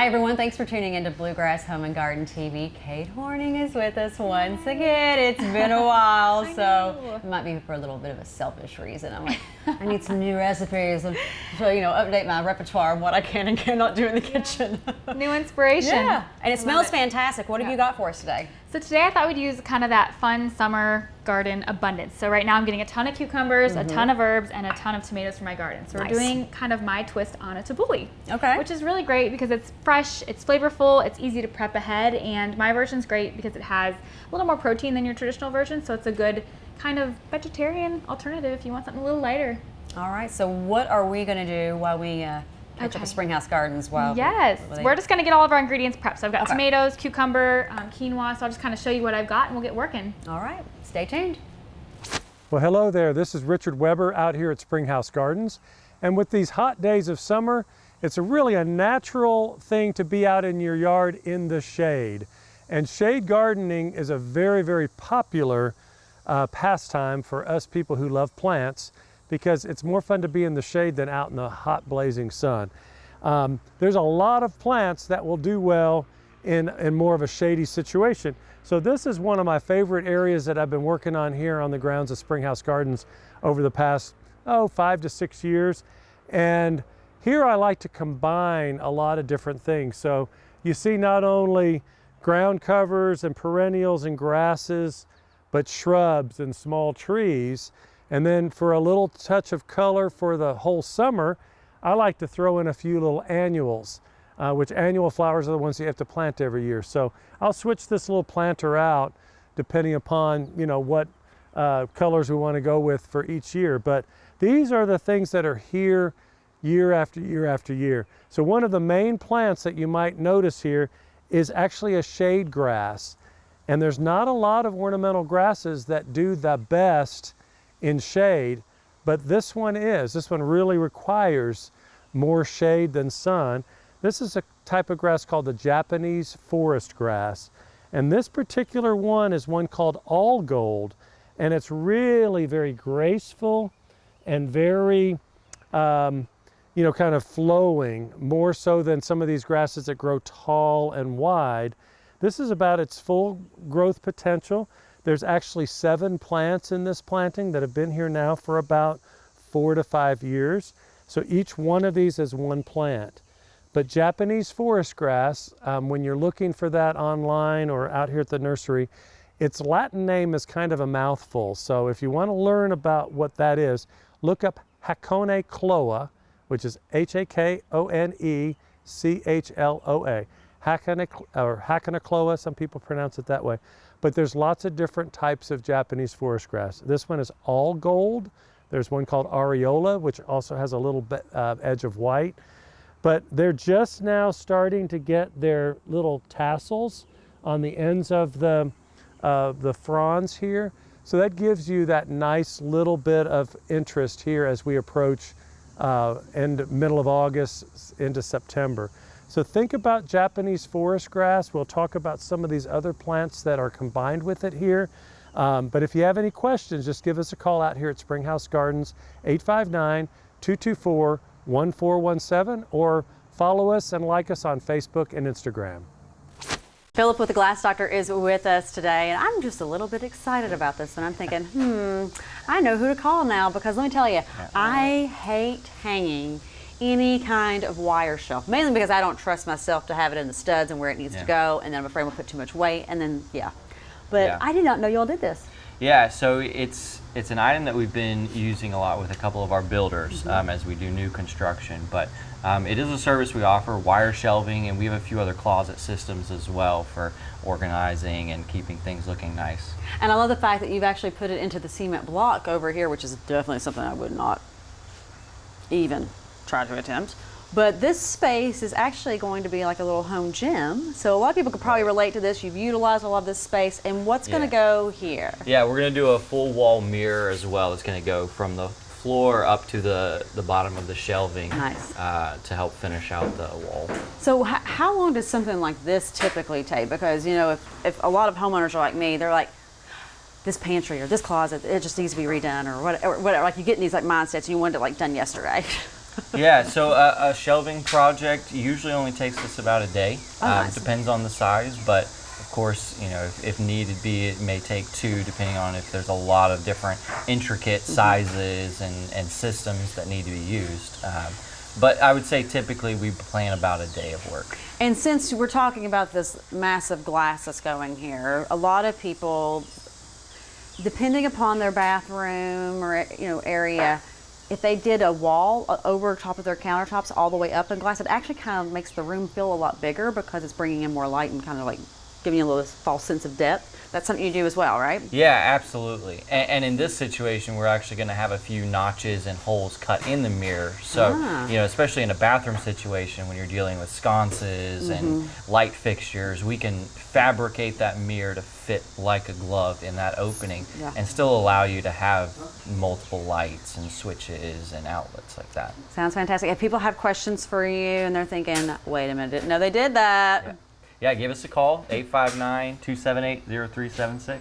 Hi everyone, thanks for tuning in to Bluegrass Home and Garden TV. Kate Horning is with us once again. It's been a while, so it might be for a little bit of a selfish reason. I'm like, I need some new recipes and so, update my repertoire of what I can and cannot do in the kitchen. New inspiration. Yeah, and it smells fantastic. What have you got for us today? So today I thought we'd use kind of that fun summer garden abundance. So right now I'm getting a ton of cucumbers, a ton of herbs, and a ton of tomatoes for my garden. So we're doing kind of my twist on a tabbouleh. Okay. Which is really great because it's fresh, it's flavorful, it's easy to prep ahead, and my version's great because it has a little more protein than your traditional version, so it's a good kind of vegetarian alternative if you want something a little lighter. All right, so what are we going to do while we catch up with Springhouse Gardens? We're just going to get all of our ingredients prepped. So I've got tomatoes, cucumber, quinoa, so I'll just kind of show you what I've got and we'll get working. All right, stay tuned. Well, hello there. This is Richard Weber out here at Springhouse Gardens. And with these hot days of summer, it's really a natural thing to be out in your yard in the shade. And shade gardening is a very, very popular pastime for us people who love plants, because it's more fun to be in the shade than out in the hot blazing sun. There's a lot of plants that will do well in more of a shady situation. So this is one of my favorite areas that I've been working on here on the grounds of Springhouse Gardens over the past 5 to 6 years. And here I like to combine a lot of different things. So you see not only ground covers and perennials and grasses, but shrubs and small trees. And then for a little touch of color for the whole summer, I like to throw in a few little annuals, which annual flowers are the ones you have to plant every year. So I'll switch this little planter out depending upon what colors we want to go with for each year. But these are the things that are here year after year after year. So one of the main plants that you might notice here is actually a shade grass. And there's not a lot of ornamental grasses that do the best in shade, but this one really requires more shade than sun. This is a type of grass called the Japanese forest grass, and this particular one is one called all gold, and it's really very graceful and very kind of flowing, more so than some of these grasses that grow tall and wide. This is about its full growth potential. There's actually 7 plants in this planting that have been here now for about 4 to 5 years. So each one of these is one plant. But Japanese forest grass, when you're looking for that online or out here at the nursery, its Latin name is kind of a mouthful. So if you want to learn about what that is, look up Hakone chloa, which is Hakone chloa. Hakone chloa, some people pronounce it that way. But there's lots of different types of Japanese forest grass. This one is all gold. There's one called areola, which also has a little bit edge of white. But they're just now starting to get their little tassels on the ends of the fronds here. So that gives you that nice little bit of interest here as we approach middle of August into September. So think about Japanese forest grass. We'll talk about some of these other plants that are combined with it here. But if you have any questions, just give us a call out here at Springhouse Gardens, 859-224-1417, or follow us and like us on Facebook and Instagram. Philip with the Glass Doctor is with us today, and I'm just a little bit excited about this, and I'm thinking, I know who to call now, because let me tell you, I hate hanging any kind of wire shelf, mainly because I don't trust myself to have it in the studs and where it needs to go, and then I'm afraid we'll put too much weight, and then I did not know y'all did this. Yeah, so it's an item that we've been using a lot with a couple of our builders as we do new construction, but it is a service we offer, wire shelving, and we have a few other closet systems as well for organizing and keeping things looking nice. And I love the fact that you've actually put it into the cement block over here, which is definitely something I would not even try to attempt. But this space is actually going to be like a little home gym. So a lot of people could probably relate to this. You've utilized a lot of this space. And what's going to go here? Yeah, we're going to do a full wall mirror as well. It's going to go from the floor up to the bottom of the shelving. Nice. To help finish out the wall. So how long does something like this typically take? Because, if a lot of homeowners are like me, they're like, this pantry or this closet, it just needs to be redone or whatever. Like you get in these like mindsets and you want it like done yesterday. Yeah, so a shelving project usually only takes us about a day. Nice. Depends on the size, but of course, you know, if needed be, it may take 2, depending on if there's a lot of different intricate sizes and systems that need to be used. But I would say typically we plan about a day of work. And since we're talking about this massive glass that's going here, a lot of people, depending upon their bathroom or area, if they did a wall over top of their countertops all the way up in glass, it actually kind of makes the room feel a lot bigger because it's bringing in more light and kind of like giving you a little false sense of depth. That's something you do as well, right? Yeah, absolutely. And in this situation, we're actually going to have a few notches and holes cut in the mirror. So, you know, especially in a bathroom situation when you're dealing with sconces and light fixtures, we can fabricate that mirror to fit like a glove in that opening and still allow you to have multiple lights and switches and outlets like that. Sounds fantastic. If people have questions for you and they're thinking, wait a minute, didn't know they did that. Yeah, give us a call, 859-278-0376.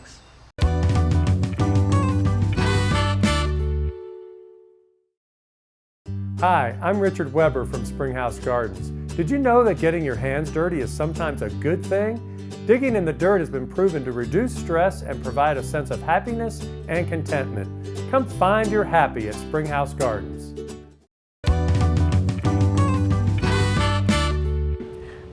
Hi, I'm Richard Weber from Springhouse Gardens. Did you know that getting your hands dirty is sometimes a good thing? Digging in the dirt has been proven to reduce stress and provide a sense of happiness and contentment. Come find your happy at Springhouse Gardens.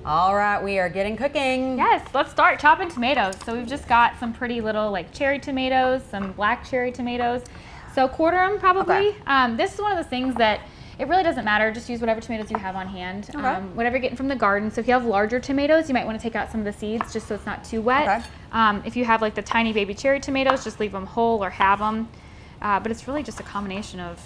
All right, we are getting cooking. Yes, let's start chopping tomatoes. So we've just got some pretty little like cherry tomatoes, some black cherry tomatoes. So quarter them probably. Okay. This is one of the things that it really doesn't matter. Just use whatever tomatoes you have on hand. Whatever you're getting from the garden. So if you have larger tomatoes, you might want to take out some of the seeds just so it's not too wet. If you have like the tiny baby cherry tomatoes, just leave them whole or have them. But it's really just a combination of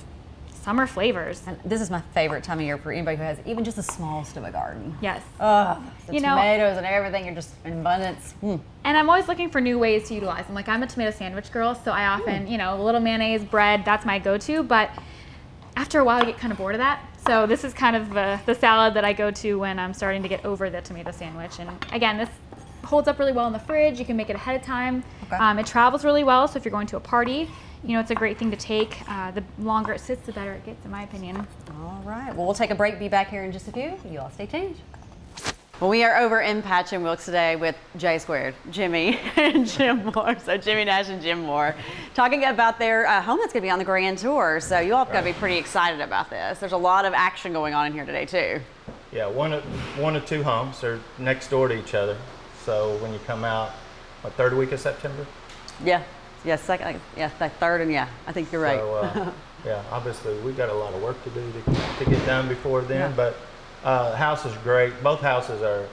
summer flavors. And this is my favorite time of year for anybody who has even just the smallest of a garden. Yes. The tomatoes and everything are just in abundance. And I'm always looking for new ways to utilize them. Like I'm a tomato sandwich girl, so I often, a little mayonnaise, bread, that's my go-to. But after a while, I get kind of bored of that. So this is kind of the salad that I go to when I'm starting to get over the tomato sandwich. And again, this holds up really well in the fridge. You can make it ahead of time. It travels really well, so if you're going to a party, it's a great thing to take. The longer it sits, the better it gets, in my opinion. All right. Well, we'll take a break. Be back here in just a few. You all stay tuned. Well, we are over in Patch and Wilkes today with J Squared, Jimmy and Jim Moore. So Jimmy Nash and Jim Moore talking about their home that's going to be on the Grand Tour. So you all have got to be pretty excited about this. There's a lot of action going on in here today too. Yeah, one of 2 homes. They're next door to each other. So when you come out, third week of September? Yeah. Yeah, second, like third, and I think you're right. So, yeah, obviously we've got a lot of work to do to get done before then, but the house is great. Both houses are,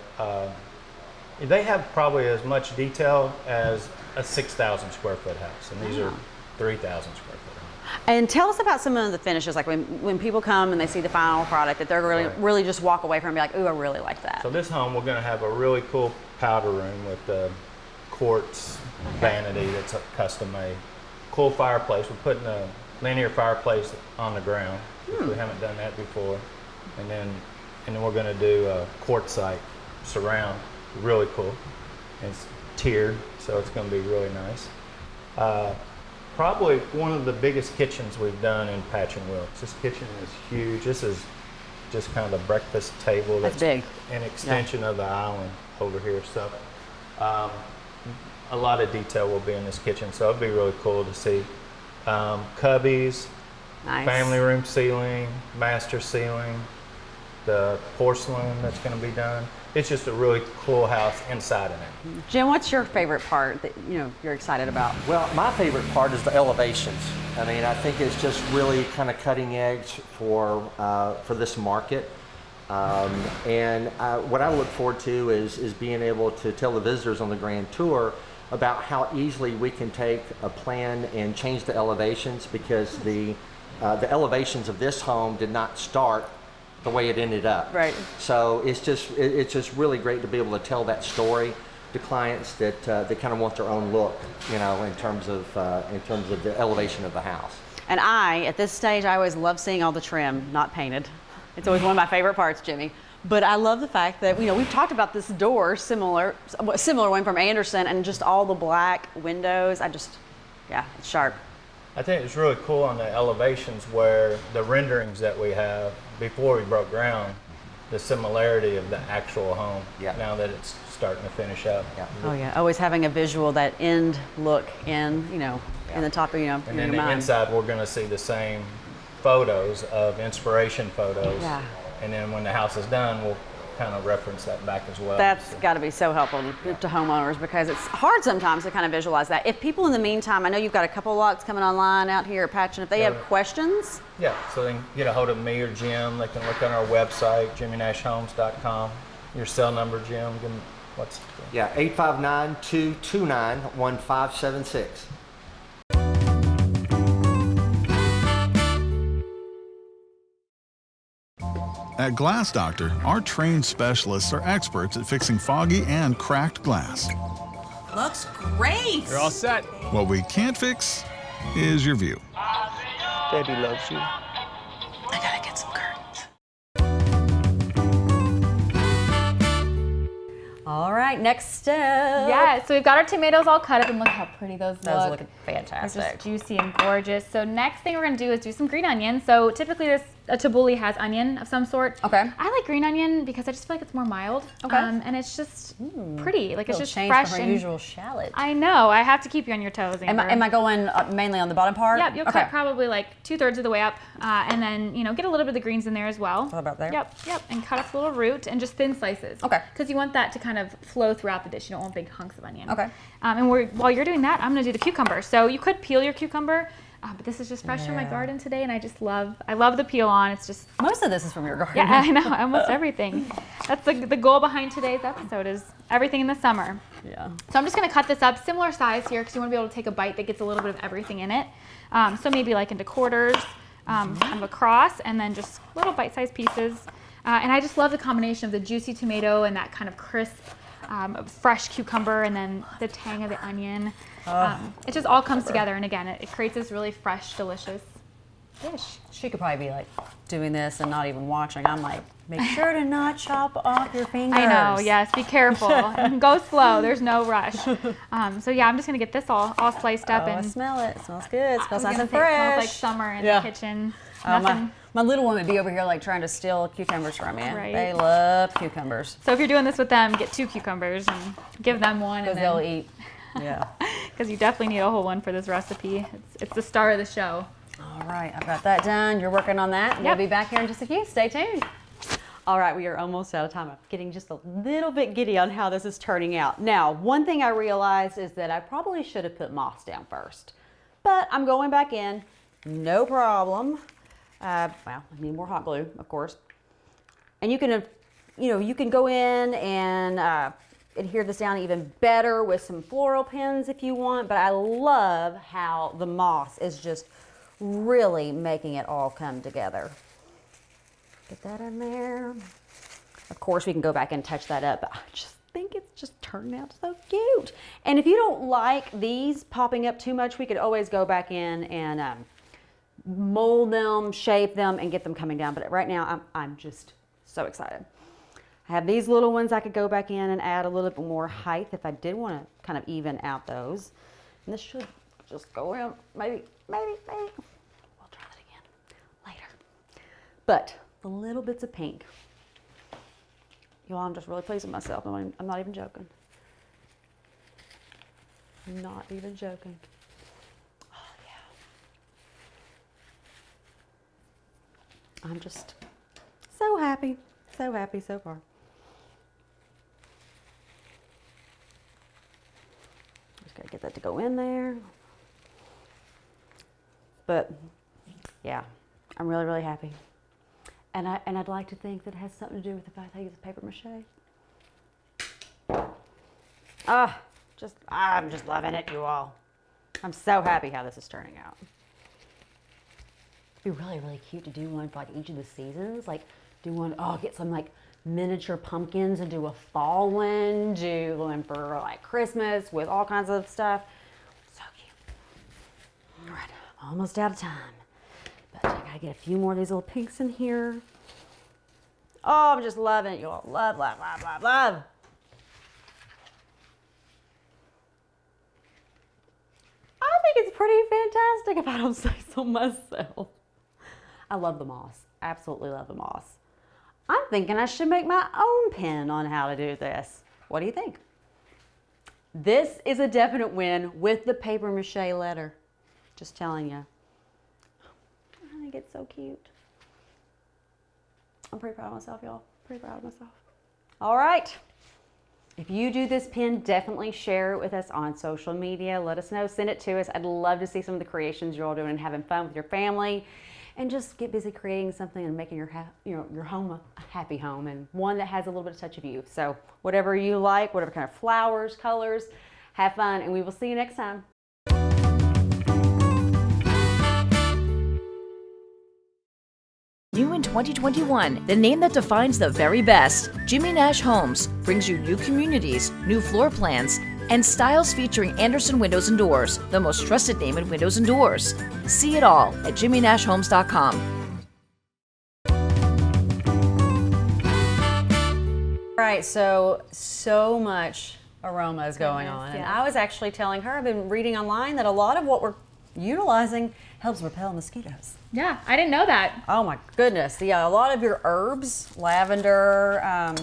they have probably as much detail as a 6,000 square foot house, and these are 3,000 square foot homes. And tell us about some of the finishes, like when people come and they see the final product, that they're really just walk away from and be like, ooh, I really like that. So this home, we're going to have a really cool powder room with the quartz vanity that's custom made. Cool fireplace. We're putting a linear fireplace on the ground. We haven't done that before. And then we're going to do a quartzite surround. Really cool. And it's tiered, so it's going to be really nice. Probably one of the biggest kitchens we've done in Patch and Wilkes. This kitchen is huge. This is just kind of the breakfast table. That's big. An extension of the island over here. So a lot of detail will be in this kitchen, so it'll be really cool to see. Cubbies, family room ceiling, master ceiling, the porcelain that's going to be done. It's just a really cool house inside and out. Jim, what's your favorite part that you're excited about? Well, my favorite part is the elevations. I mean, I think it's just really kind of cutting edge for this market. And what I look forward to is being able to tell the visitors on the Grand Tour about how easily we can take a plan and change the elevations, because the elevations of this home did not start the way it ended up. Right. So it's just really great to be able to tell that story to clients that they kind of want their own look, in terms of the elevation of the house. And at this stage, I always love seeing all the trim not painted. It's always one of my favorite parts, Jimmy. But I love the fact that, we've talked about this door, similar one from Anderson, and just all the black windows. It's sharp. I think it's really cool on the elevations where the renderings that we have, before we broke ground, the similarity of the actual home. Yeah. Now that it's starting to finish up. Yeah. Oh yeah, always having a visual, that end look in, you know, in the top of, you know, And in then your the mind. inside, we're going to see the same photos of inspiration photos. Yeah. And then when the house is done, we'll kind of reference that back as well. That's got to be so helpful to homeowners, because it's hard sometimes to kind of visualize that. If people in the meantime, I know you've got a couple lots coming online out here at Patchen, if they have questions. Yeah, so they can get a hold of me or Jim. They can look on our website, jimmynashhomes.com. Your cell number, Jim, give them what's... Yeah, 859-229-1576. At Glass Doctor, our trained specialists are experts at fixing foggy and cracked glass. Looks great. You're all set. What we can't fix is your view. Daddy loves you. I gotta get some curtains. All right, next step. Yeah, so we've got our tomatoes all cut up, and look how pretty those look. Those look They're fantastic. just juicy and gorgeous. So next thing we're gonna do is do some green onion. So typically a tabbouleh has onion of some sort. Okay. I like green onion because I just feel like it's more mild. Okay. And it's just pretty. Like it's just change fresh from our and usual shallot. I know. I have to keep you on your toes, Amber. Am I going mainly on the bottom part? Yep, you'll okay. cut probably like 2/3 of the way up, and then get a little bit of the greens in there as well. What about there? Yep, and cut up a little root and just thin slices. Okay. Because you want that to kind of flow throughout the dish. You don't want big hunks of onion. Okay. And while you're doing that, I'm gonna do the cucumber. So you could peel your cucumber, but this is just fresh from my garden today, and I love the peel on. It's just Most of this is from your garden. yeah, I know, almost everything. That's the goal behind today's episode is everything in the summer. Yeah. So I'm just gonna cut this up, similar size here, because you wanna be able to take a bite that gets a little bit of everything in it. So maybe like into quarters, kind of across, and then just little bite-sized pieces. And I just love the combination of the juicy tomato and that kind of crisp, fresh cucumber, and then the tang of the onion. It just all comes together, and again, it creates this really fresh, delicious dish. She could probably be like doing this and not even watching. I'm like, make sure to not chop off your fingers. I know, yes, be careful. And go slow, there's no rush. So yeah, I'm just gonna get this all sliced up. Oh, I And smell it. It smells good. It smells nice and It smells like fresh. summer in Yeah. the kitchen. My little one would be over here like trying to steal cucumbers from me. Right. They love cucumbers. So if you're doing this with them, get 2 cucumbers and give them one. Because they'll eat. Yeah. Because you definitely need a whole one for this recipe. It's the star of the show. All right, I've got that done. You're working on that. We'll Yep. be back here in just a few. Stay tuned. All right, we are almost out of time. I'm getting just a little bit giddy on how this is turning out. Now, one thing I realized is that I probably should have put moss down first, but I'm going back in, no problem. Well, I need more hot glue, of course. And you can, you can go in and adhere this down even better with some floral pins if you want, but I love how the moss is just really making it all come together. Get that in there. Of course, we can go back and touch that up, but I just think it's just turned out so cute. And if you don't like these popping up too much, we could always go back in and mold them, shape them, and get them coming down. But right now, I'm just so excited. I have these little ones I could go back in and add a little bit more height if I did want to kind of even out those. And this should just go in, maybe. We'll try that again later. But the little bits of pink. Y'all, I'm just really pleased with myself. I'm not even joking. Not even joking. Oh, yeah. I'm just so happy so far. Just gotta get that to go in there. But yeah, I'm really, really happy. And I'd like to think that it has something to do with the fact I use paper mache. I'm just loving it, you all. I'm so happy how this is turning out. It'd be really, really cute to do one for like each of the seasons. Like do one, get some like miniature pumpkins and do a fall one, do one for like Christmas with all kinds of stuff. So cute. All right, almost out of time. But I gotta get a few more of these little pinks in here. Oh, I'm just loving it, y'all. Love, love, love, love, love. I think it's pretty fantastic if I don't say so myself. I love the moss. Absolutely love the moss. I'm thinking I should make my own pin on how to do this. What do you think? This is a definite win with the paper mache letter. Just telling you. I think it's so cute. I'm pretty proud of myself, y'all. Pretty proud of myself. All right. If you do this pin, definitely share it with us on social media. Let us know. Send it to us. I'd love to see some of the creations you're all doing and having fun with your family. And just get busy creating something and making your home a happy home, and one that has a little bit of touch of you. So whatever you like, whatever kind of flowers, colors, have fun, and we will see you next time. New in 2021, the name that defines the very best, Jimmy Nash Homes, brings you new communities, new floor plans, and styles featuring Andersen Windows and Doors, the most trusted name in windows and doors. See it all at jimmynashhomes.com. Right, so much aroma is going on. And I was actually telling her, I've been reading online that a lot of what we're utilizing helps repel mosquitoes. Yeah, I didn't know that. Oh my goodness. Yeah, a lot of your herbs, lavender,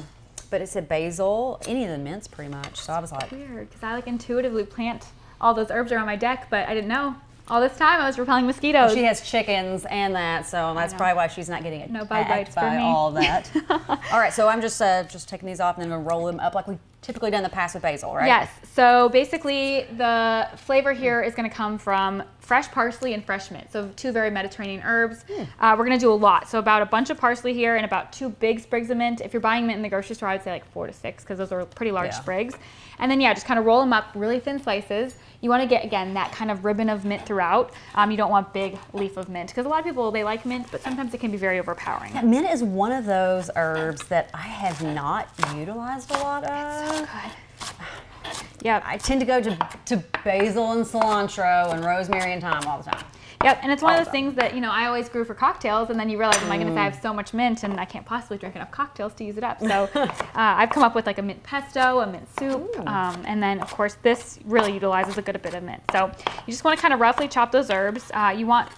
but it said basil, any of the mints pretty much. So I was like, weird, because I like intuitively plant all those herbs around my deck, but I didn't know. All this time I was repelling mosquitoes. She has chickens and that, so that's probably why she's not getting it. No bug bites by for me. all that. All right, so I'm just taking these off and then I'm gonna roll them up like we typically done in the past with basil, right? Yes. So basically, the flavor here is going to come from fresh parsley and fresh mint. So two very Mediterranean herbs. We're going to do a lot. So about a bunch of parsley here and about 2 big sprigs of mint. If you're buying mint in the grocery store, I'd say like 4 to 6 because those are pretty large sprigs. And then just kind of roll them up really thin slices. You want to get, again, that kind of ribbon of mint throughout. You don't want big leaf of mint because a lot of people, they like mint, but sometimes it can be very overpowering. Yeah, mint is one of those herbs that I have not utilized a lot of. It's so good. Yeah, I tend to go to basil and cilantro and rosemary and thyme all the time. Yep, and it's one of those things that, I always grew for cocktails, and then you realize, oh my goodness, I have so much mint, and I can't possibly drink enough cocktails to use it up. So I've come up with like a mint pesto, a mint soup, and then, of course, this really utilizes a good bit of mint. So you just want to kind of roughly chop those herbs. You want,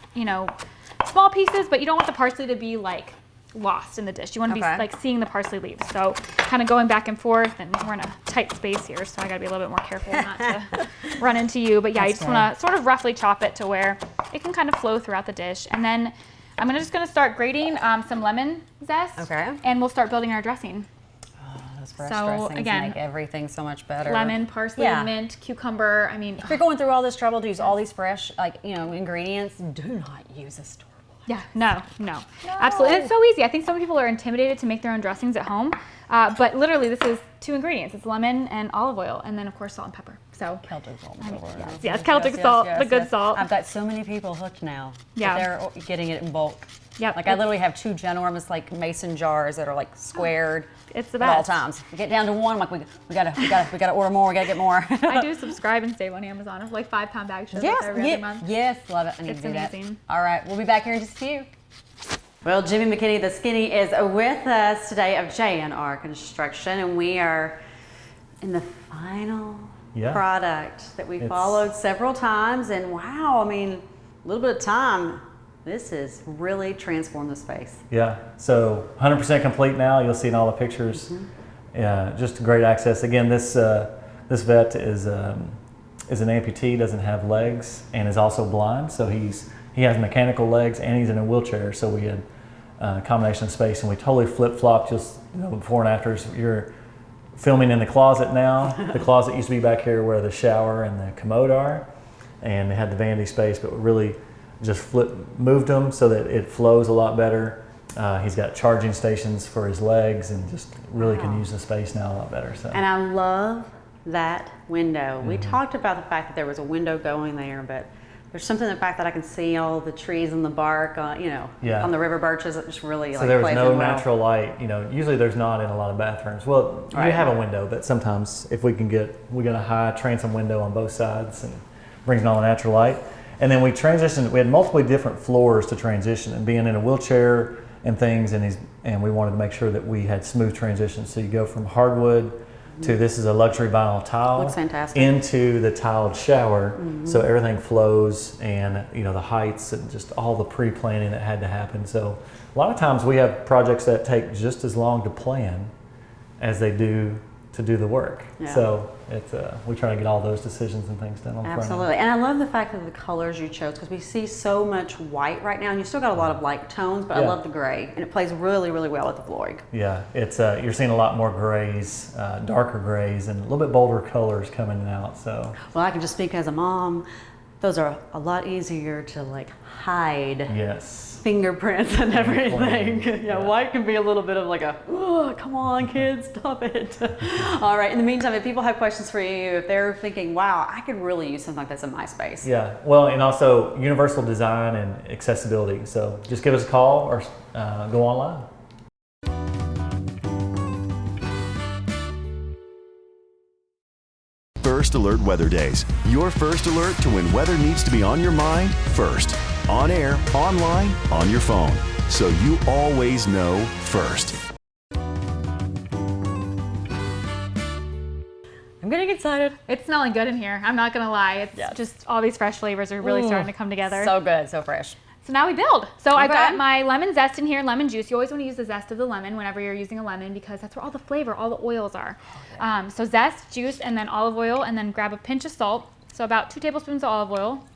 small pieces, but you don't want the parsley to be like lost in the dish. You want to be like seeing the parsley leaves. So kind of going back and forth, and we're in a tight space here, so I got to be a little bit more careful not to run into you. But yeah, you just want to sort of roughly chop it to where it can kind of flow throughout the dish. And then I'm just going to start grating some lemon zest. Okay. And we'll start building our dressing. Oh, those fresh dressings make everything so much better. Lemon, parsley, mint, cucumber. I mean, if you're going through all this trouble to use all these fresh, ingredients, do not use a store. Yeah, no, absolutely. And it's so easy. I think some people are intimidated to make their own dressings at home, but literally this is 2 ingredients. It's lemon and olive oil, and then of course salt and pepper. So Celtic salt. Yes, Celtic salt, the good salt. I've got so many people hooked now. Yeah, they're getting it in bulk. Yep. Like I literally have 2 ginormous like mason jars that are like squared. It's the best. At all times. We get down to 1, I'm like we gotta order more. We gotta get more. I do subscribe and save on Amazon. Of like 5-pound bag shows up there every month. Yes, love it. I need it's to do amazing. That. All right, we'll be back here in just a few. Well, Jimmy McKinney, the Skinny, is with us today of J&R Construction, and we are in the final product that we followed several times. And wow, I mean, a little bit of time. This has really transformed the space. Yeah, so 100% complete now. You'll see in all the pictures. Just great access. Again, this vet is an amputee, doesn't have legs, and is also blind. So he has mechanical legs and he's in a wheelchair. So we had a combination of space, and we totally flip-flopped just before and afters. You're filming in the closet now. The closet used to be back here where the shower and the commode are, and they had the vanity space, but we really just moved them so that it flows a lot better. He's got charging stations for his legs, and just really can use the space now a lot better. So. And I love that window. We talked about the fact that there was a window going there, but there's something in the fact that I can see all the trees and the bark, on the river birches. It just really so there was no natural light. Usually there's not in a lot of bathrooms. Well, you have a window, but sometimes if we got a high transom window on both sides and brings in all the natural light. And then we transitioned. We had multiple different floors to transition, and being in a wheelchair and things, and we wanted to make sure that we had smooth transitions. So you go from hardwood to this is a luxury vinyl tile. Looks fantastic. Into the tiled shower, so everything flows, and you know the heights and just all the pre-planning that had to happen. So a lot of times we have projects that take just as long to plan as they do to do the work. Yeah. So it's we try to get all those decisions and things done on the front end. Absolutely, and I love the fact that the colors you chose, because we see so much white right now, and you still got a lot of light tones, but I love the gray, and it plays really, really well with the flooring. Yeah, it's you're seeing a lot more grays, darker grays, and a little bit bolder colors coming out. So well, I can just speak as a mom. Those are a lot easier to like hide. Yes. Fingerprints and everything. Yeah, white can be a little bit of like a, oh, come on kids, stop it. All right, in the meantime, if people have questions for you, if they're thinking, wow, I could really use something like this in my space. Yeah, well, and also universal design and accessibility. So just give us a call or go online. First Alert Weather Days. Your first alert to when weather needs to be on your mind first. On air, online, on your phone. So you always know first. I'm getting excited. It's smelling good in here. I'm not gonna lie. It's just all these fresh flavors are really starting to come together. So good, so fresh. So now we build. So I've got my lemon zest in here, lemon juice. You always want to use the zest of the lemon whenever you're using a lemon, because that's where all the flavor, all the oils are. So zest, juice, and then olive oil, and then grab a pinch of salt. So about 2 tablespoons of olive oil.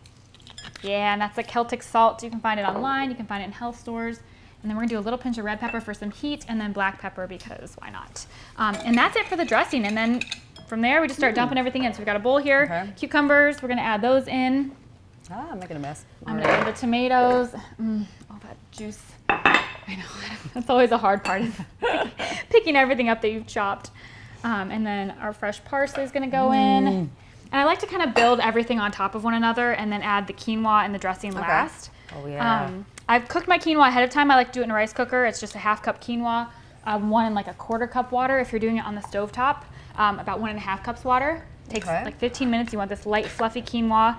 Yeah, and that's a Celtic salt. You can find it online. You can find it in health stores. And then we're gonna do a little pinch of red pepper for some heat, and then black pepper because why not? And that's it for the dressing. And then from there, we just start dumping everything in. So we've got a bowl here, cucumbers. We're gonna add those in. I'm making a mess. I'm gonna add the tomatoes. All that juice. I know, that's always a hard part of picking everything up that you've chopped. And then our fresh parsley is gonna go in. And I like to kind of build everything on top of one another and then add the quinoa and the dressing last. Oh yeah. I've cooked my quinoa ahead of time. I like to do it in a rice cooker. It's just a 1/2 cup quinoa, 1 and like a 1/4 cup water. If you're doing it on the stovetop, about 1 1/2 cups water. Takes like 15 minutes. You want this light, fluffy quinoa.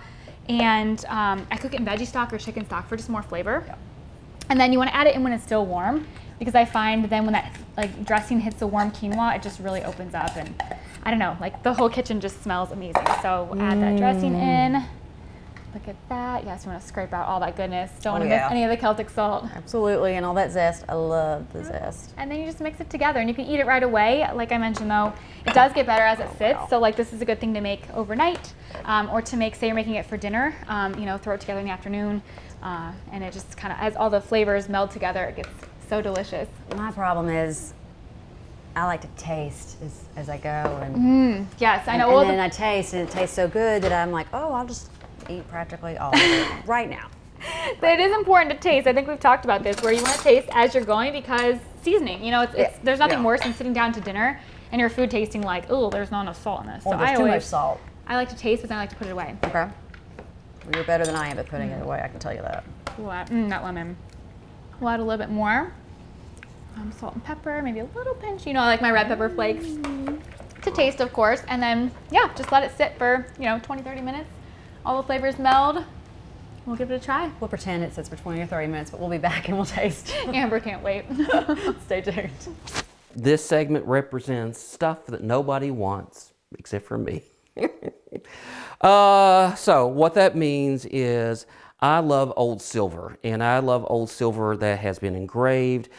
And I cook it in veggie stock or chicken stock for just more flavor. And then you want to add it in when it's still warm, because I find then when that like dressing hits the warm quinoa, it just really opens up, and I don't know, like the whole kitchen just smells amazing. So we'll add that dressing in. Look at that. Yes, you want to scrape out all that goodness. Don't want to miss any of the Celtic salt. Absolutely, and all that zest. I love the zest. And then you just mix it together, and you can eat it right away. Like I mentioned though, it does get better as it sits. So like this is a good thing to make overnight, or to make, say you're making it for dinner, you know, throw it together in the afternoon, and it just kind of, as all the flavors meld together, it gets so delicious. My problem is I like to taste as I go, and yes, I know. And then I taste, and it tastes so good that I'm like, oh, I'll just eat practically all of it right now. But it is important to taste. I think we've talked about this, where you want to taste as you're going, because seasoning, you know, there's nothing worse than sitting down to dinner and your food tasting like, oh, there's not enough salt in this. Or there's too much salt. I like to taste, but then I like to put it away. Okay. Well, you're better than I am at putting it away, I can tell you that. That lemon. We'll add a little bit more. Salt and pepper, maybe a little pinch, you know, like my red pepper flakes to taste, of course. And then, yeah, just let it sit for, you know, 20, 30 minutes. All the flavors meld. We'll give it a try. We'll pretend it sits for 20 or 30 minutes, but we'll be back and we'll taste. Amber can't wait. Stay tuned. This segment represents stuff that nobody wants, except for me. So what that means is I love old silver, and I love old silver that has been engraved.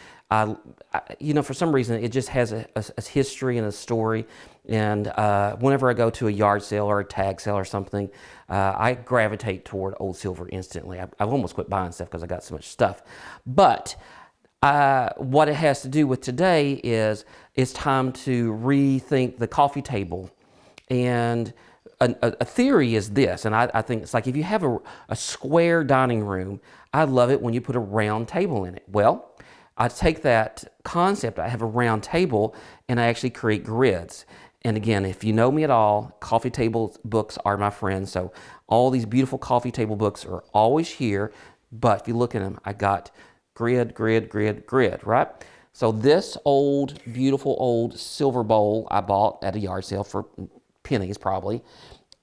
You know, for some reason, it just has a history and a story. And whenever I go to a yard sale or a tag sale or something, I gravitate toward old silver instantly. I've almost quit buying stuff because I got so much stuff. But what it has to do with today is it's time to rethink the coffee table. And a theory is this, and I think it's like if you have a square dining room, I love it when you put a round table in it. Well, I take that concept, I have a round table, and I actually create grids. And again, if you know me at all, coffee table books are my friends. So all these beautiful coffee table books are always here. But if you look at them, I got grid, grid, grid, grid, right? So this old, beautiful old silver bowl I bought at a yard sale for pennies probably.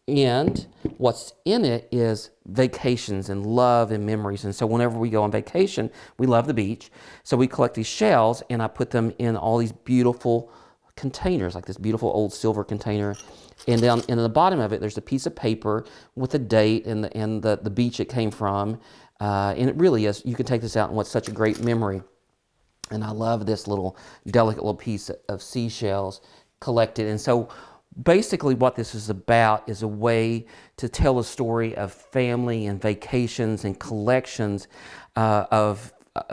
And what's in it is vacations and love and memories. And so whenever we go on vacation, we love the beach. So we collect these shells and I put them in all these beautiful containers, like this beautiful old silver container. And down in the bottom of it, there's a piece of paper with a date and the beach it came from. And it really is, you can take this out and what's such a great memory. And I love this little delicate little piece of seashells collected. And so basically what this is about is a way to tell a story of family and vacations and collections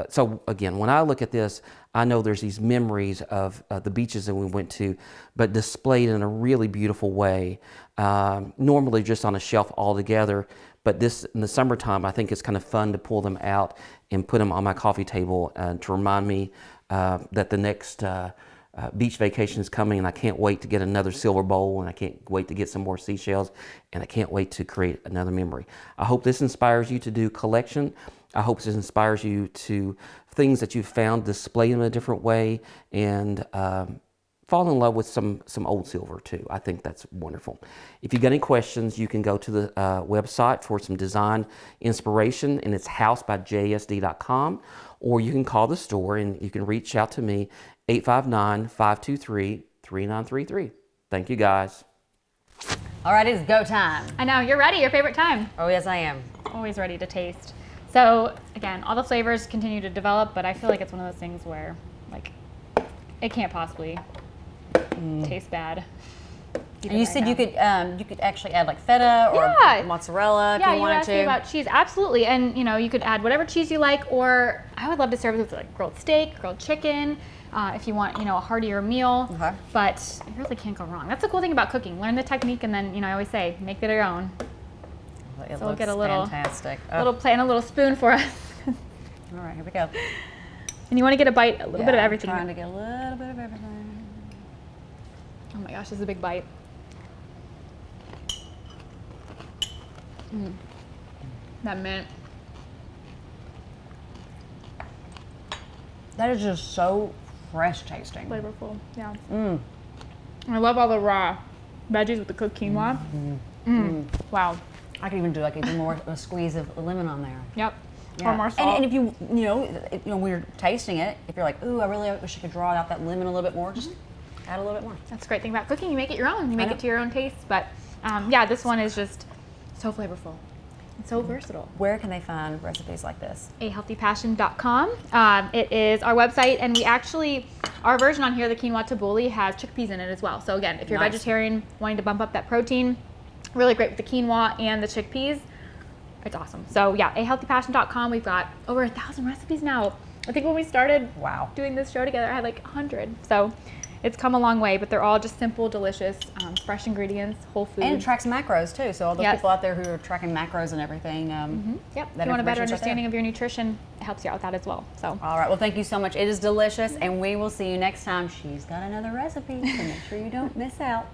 so again, when I look at this, I know there's these memories of the beaches that we went to, but displayed in a really beautiful way. Normally just on a shelf altogether, but this in the summertime, I think it's kind of fun to pull them out and put them on my coffee table to remind me that the next beach vacation is coming, and I can't wait to get another silver bowl, and I can't wait to get some more seashells, and I can't wait to create another memory. I hope this inspires you to do collection. I hope this inspires you to things that you've found, display them in a different way, and fall in love with some old silver too. I think that's wonderful. If you've got any questions, you can go to the website for some design inspiration, and it's housebyjsd.com, or you can call the store and you can reach out to me, 859-523-3933. Thank you, guys. All right, it's go time. I know, you're ready, your favorite time. Oh, yes, I am. Always ready to taste. So again, all the flavors continue to develop, but I feel like it's one of those things where like it can't possibly taste bad. And you said you could actually add like feta or mozzarella if you wanted to. Yeah, you asked me about cheese. Absolutely, and you could add whatever cheese you like, or I would love to serve it with like grilled steak, grilled chicken. If you want, a heartier meal, but you really can't go wrong. That's the cool thing about cooking. Learn the technique, and then I always say, make it your own. It So we'll get a little fantastic. little plate and a little spoon for us. All right, here we go. And you want to get a bite, a little bit of everything. I'm trying to get a little bit of everything. Oh my gosh, this is a big bite. That mint. That is just so fresh tasting. Flavorful, yeah. I love all the raw veggies with the cooked quinoa. Wow. I could even do like even more a squeeze of lemon on there. Yep. Yeah. Or more salt. And if you when you're tasting it, if you're like, ooh, I really wish I could draw out that lemon a little bit more, just add a little bit more. That's the great thing about cooking. You make it your own. You make it to your own taste. But yeah, this one is just so flavorful. It's so versatile. Where can they find recipes like this? ahealthypassion.com. It is our website, and we actually, our version on here, the quinoa tabbouleh, has chickpeas in it as well. So again, if you're vegetarian, wanting to bump up that protein, really great with the quinoa and the chickpeas. It's awesome. So yeah, ahealthypassion.com. We've got over 1,000 recipes now. I think when we started doing this show together, I had like 100. So it's come a long way, but they're all just simple, delicious, fresh ingredients, whole food. And it tracks macros too. So all those people out there who are tracking macros and everything. Yep. If you want a better understanding of your nutrition, it helps you out with that as well. So. All right. Well, thank you so much. It is delicious, and we will see you next time. She's got another recipe, so make sure you don't miss out.